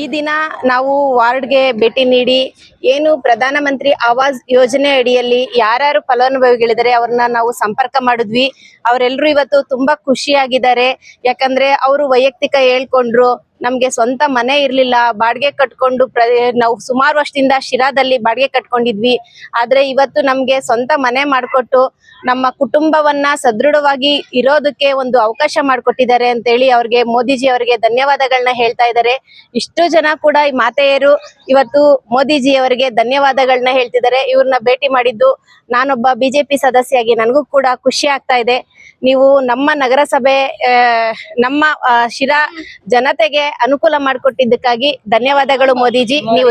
ಈ ದಿನ ನಾವು ವಾರ್ಡ್ಗೆ ಭೇಟಿ ನೀಡಿ ಏನು ಪ್ರಧಾನಮಂತ್ರಿ ಆವಾಸ್ ಯೋಜನೆ ಅಡಿಯಲ್ಲಿ ಯಾರ್ಯಾರು ಫಲಾನುಭವಿಗಳಿದ್ದಾರೆ ಅವ್ರನ್ನ ನಾವು ಸಂಪರ್ಕ ಮಾಡಿದ್ವಿ. ಅವರೆಲ್ಲರೂ ಇವತ್ತು ತುಂಬಾ ಖುಷಿಯಾಗಿದ್ದಾರೆ. ಯಾಕಂದ್ರೆ ಅವರು ವೈಯಕ್ತಿಕ ಹೇಳ್ಕೊಂಡ್ರು, ನಮ್ಗೆ ಸ್ವಂತ ಮನೆ ಇರ್ಲಿಲ್ಲ, ಬಾಡಿಗೆ ಕಟ್ಕೊಂಡು ನಾವು ಸುಮಾರು ವರ್ಷದಿಂದ ಶಿರಾದಲ್ಲಿ ಬಾಡಿಗೆ ಕಟ್ಕೊಂಡಿದ್ವಿ. ಆದ್ರೆ ಇವತ್ತು ನಮ್ಗೆ ಸ್ವಂತ ಮನೆ ಮಾಡಿಕೊಟ್ಟು ನಮ್ಮ ಕುಟುಂಬವನ್ನ ಸದೃಢವಾಗಿ ಇರೋದಕ್ಕೆ ಒಂದು ಅವಕಾಶ ಮಾಡಿಕೊಟ್ಟಿದ್ದಾರೆ ಅಂತ ಹೇಳಿ ಅವ್ರಿಗೆ ಮೋದಿಜಿ ಅವರಿಗೆ ಧನ್ಯವಾದಗಳನ್ನ ಹೇಳ್ತಾ ಇದ್ದಾರೆ. ಇಷ್ಟು ಜನ ಕೂಡ ಈ ಮಾತೆಯರು ಇವತ್ತು ಮೋದಿಜಿ ಅವರಿಗೆ ಧನ್ಯವಾದಗಳನ್ನ ಹೇಳ್ತಿದ್ದಾರೆ. ಇವ್ರನ್ನ ಭೇಟಿ ಮಾಡಿದ್ದು ನಾನೊಬ್ಬ ಬಿಜೆಪಿ ಸದಸ್ಯಾಗಿ ನನಗೂ ಕೂಡ ಖುಷಿ ಆಗ್ತಾ ಇದೆ. ನೀವು ನಮ್ಮ ನಗರಸಭೆ ನಮ್ಮ ಶಿರಾ ಜನತೆಗೆ ಅನುಕೂಲ ಮಾಡಿಕೊಟ್ಟಿದ್ದಕ್ಕಾಗಿ ಧನ್ಯವಾದಗಳು ಮೋದಿಜಿ. ನೀವು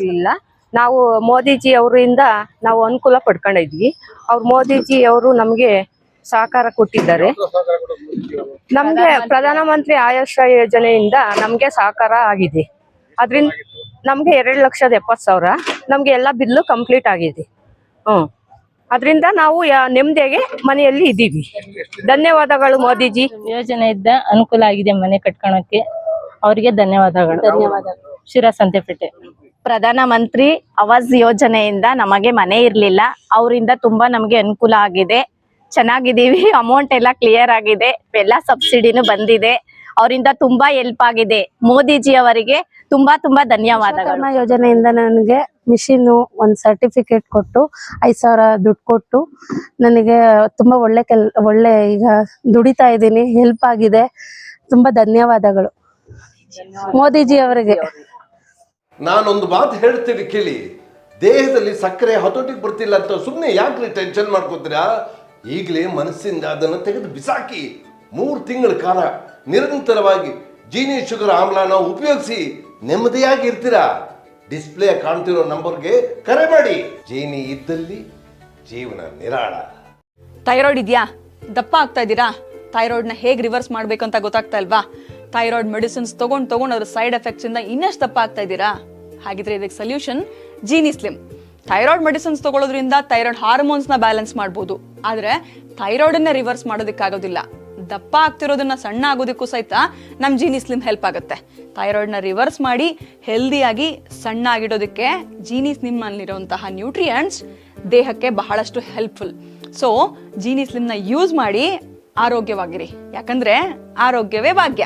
ಇಲ್ಲ, ನಾವು ಮೋದಿಜಿ ಅವರಿಂದ ನಾವು ಅನುಕೂಲ ಪಡ್ಕೊಂಡಿದ್ವಿ. ಅವ್ರು ಮೋದಿಜಿ ಅವರು ನಮ್ಗೆ ಸಹಕಾರ ಕೊಟ್ಟಿದ್ದಾರೆ. ನಮ್ಗೆ ಪ್ರಧಾನಮಂತ್ರಿ ಆಯುಷ್ ಯೋಜನೆಯಿಂದ ನಮ್ಗೆ ಸಹಕಾರ ಆಗಿದೆ. ಅದ್ರಿಂದ ನಮ್ಗೆ 2,70,000 ನಮ್ಗೆ ಎಲ್ಲ ಬಿಲ್ಲು ಕಂಪ್ಲೀಟ್ ಆಗಿದೆ. ಅದರಿಂದ ನಾವು ನೆಮ್ಮದಿಯಾಗಿ ಮನೆಯಲ್ಲಿ ಇದ್ದೀವಿ. ಧನ್ಯವಾದಗಳು ಮೋದಿಜಿ. ಯೋಜನೆ ಇದ್ದ ಅನುಕೂಲ ಆಗಿದೆ ಮನೆ ಕಟ್ಕೊಳಕ್ಕೆ, ಅವರಿಗೆ ಧನ್ಯವಾದಗಳು. ಶಿರಾ ಸಂತೆಪೇಟೆ. ಪ್ರಧಾನಮಂತ್ರಿ ಆವಾಸ್ ಯೋಜನೆಯಿಂದ ನಮಗೆ ಮನೆ ಇರ್ಲಿಲ್ಲ, ಅವರಿಂದ ತುಂಬಾ ನಮ್ಗೆ ಅನುಕೂಲ ಆಗಿದೆ. ಚೆನ್ನಾಗಿದ್ದೀವಿ. ಅಮೌಂಟ್ ಎಲ್ಲ ಕ್ಲಿಯರ್ ಆಗಿದೆ, ಎಲ್ಲ ಸಬ್ಸಿಡಿನೂ ಬಂದಿದೆ. ಅವರಿಂದ ತುಂಬಾ ಹೆಲ್ಪ್ ಆಗಿದೆ. ಮೋದಿಜಿ ಅವರಿಗೆ ತುಂಬಾ ತುಂಬಾ ಧನ್ಯವಾದಗಳು. ಯೋಜನೆಯಿಂದ ನನಗೆ ಮಿಷಿನ್ ಒಂದು ಸರ್ಟಿಫಿಕೇಟ್ ಕೊಟ್ಟು 5,000 ದುಡ್ಡು ಕೊಟ್ಟು ನನಗೆ ತುಂಬಾ ಒಳ್ಳೆ ಈಗ ದುಡಿತಾ ಇದ್ದೀನಿ. ಹೆಲ್ಪ್ ಆಗಿದೆ. ತುಂಬಾ ಧನ್ಯವಾದಗಳು ಮೋದಿಜಿ ಅವರಿಗೆ. ನಾನೊಂದು ಮಾತು ಹೇಳ್ತೀನಿ ಕೇಳಿ. ದೇಹದಲ್ಲಿ ಸಕ್ಕರೆ ಹತೋಟಿಗೆ ಬರ್ತಿಲ್ಲ ಅಂತ ಸುಮ್ಮನೆ ಯಾಕ್ರಿ ಟೆನ್ಷನ್ ಮಾಡ್ಕೋತೀರಾ? ಈಗಲೇ ಮನಸ್ಸಿಂದ ಅದನ್ನು ತೆಗೆದು ಬಿಸಾಕಿ 3 ತಿಂಗಳ ಕಾಲ ನಿರಂತರವಾಗಿ ಜೀನಿ ಶುಗರ್ ಆಮ್ಲನ ಉಪಯೋಗಿಸಿ ನೆಮ್ಮದಿಯಾಗಿ ಇರ್ತೀರಾ. ಡಿಸ್ಪ್ಲೇ ಕಾಣ್ತಿರೋ ನಂಬರ್ಗೆ ಕರೆ ಮಾಡಿ. ಜೀನಿ ಇದ್ದಲ್ಲಿ ಜೀವನ ನಿರಾಳ. ಥೈರಾಯ್ಡ್ ಇದೆಯಾ? ದಪ್ಪ ಆಗ್ತಾ ಇದ್ದೀರಾ? ಥೈರಾಯ್ಡ್ನ ಹೇಗೆ ರಿವರ್ಸ್ ಮಾಡಬೇಕು ಅಂತ ಗೊತ್ತಾಗ್ತಾ ಇಲ್ವಾ? ಥೈರಾಯ್ಡ್ ಮೆಡಿಸಿನ್ಸ್ ತಗೊಂಡು ಅದ್ರ ಸೈಡ್ ಎಫೆಕ್ಟ್ಸ್ ಇಂದ ಇನ್ನಷ್ಟು ದಪ್ಪ ಆಗ್ತಾ ಇದ್ದೀರಾ? ಹಾಗಿದ್ರೆ ಇದಕ್ಕೆ solution Jeeni slim. Thyroid medicines ತಗೊಳ್ಳೋದ್ರಿಂದ ಥೈರಾಯ್ಡ್ ಹಾರ್ಮೋನ್ಸ್ನ ಬ್ಯಾಲೆನ್ಸ್ ಮಾಡ್ಬೋದು, ಆದ್ರೆ ಥೈರಾಯ್ಡನ್ನ ರಿವರ್ಸ್ ಮಾಡೋದಕ್ಕಾಗೋದಿಲ್ಲ. ದಪ್ಪ ಆಗ್ತಿರೋದನ್ನ ಸಣ್ಣ ಆಗೋದಕ್ಕೂ ಸಹಿತ ನಮ್ ಜೀನಿ ಸ್ಲಿಮ್ ಹೆಲ್ಪ್ ಆಗುತ್ತೆ. ಥೈರಾಯ್ಡ್ನ ರಿವರ್ಸ್ ಮಾಡಿ ಹೆಲ್ದಿಯಾಗಿ ಸಣ್ಣ ಆಗಿಡೋದಕ್ಕೆ ಜೀನಿ ಸ್ಲಿಮ್ ನಲ್ಲಿರುವಂತಹ ನ್ಯೂಟ್ರಿಯೆಂಟ್ಸ್ ದೇಹಕ್ಕೆ ಬಹಳಷ್ಟು ಹೆಲ್ಪ್ಫುಲ್. ಸೊ ಜೀನಿ ಸ್ಲಿಮ್ನ ಯೂಸ್ ಮಾಡಿ ಆರೋಗ್ಯವಾಗಿರಿ, ಯಾಕಂದ್ರೆ ಆರೋಗ್ಯವೇ ಭಾಗ್ಯ.